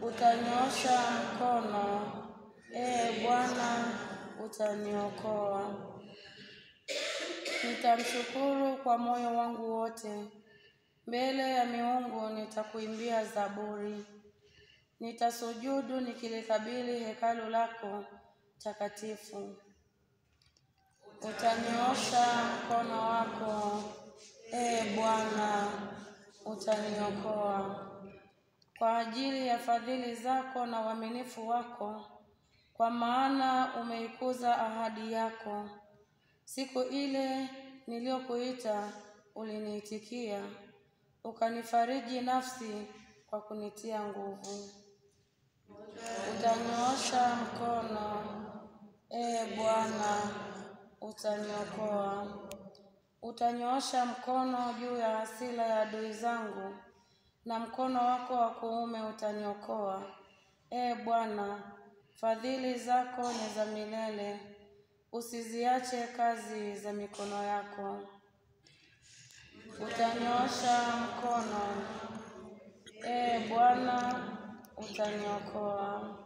Utanyosha mkono, Bwana, utaniokoa. Nitamshukuru kwa moyo wangu wote, mbele ya miungu nitakuimbia zaburi. Nitasujudu nikilikabili hekalu lako takatifu. Utanyosha mkono wako, Bwana, utaniokoa. Kwa ajili ya fadhili zako na uaminifu wako, kwa maana umeikuza ahadi yako. Siku ile niliyokuita uliniitikia, ukanifariji nafsi kwa kunitia nguvu. Utanyoosha mkono, Bwana, utaniokoa. Utanyoosha mkono juu ya hasira ya adui zangu, na mkono wako wa kuume utaniokoa. Bwana, fadhili zako ni za milele, usiziache kazi za mikono yako. Utanyoosha mkono, Bwana, utaniokoa.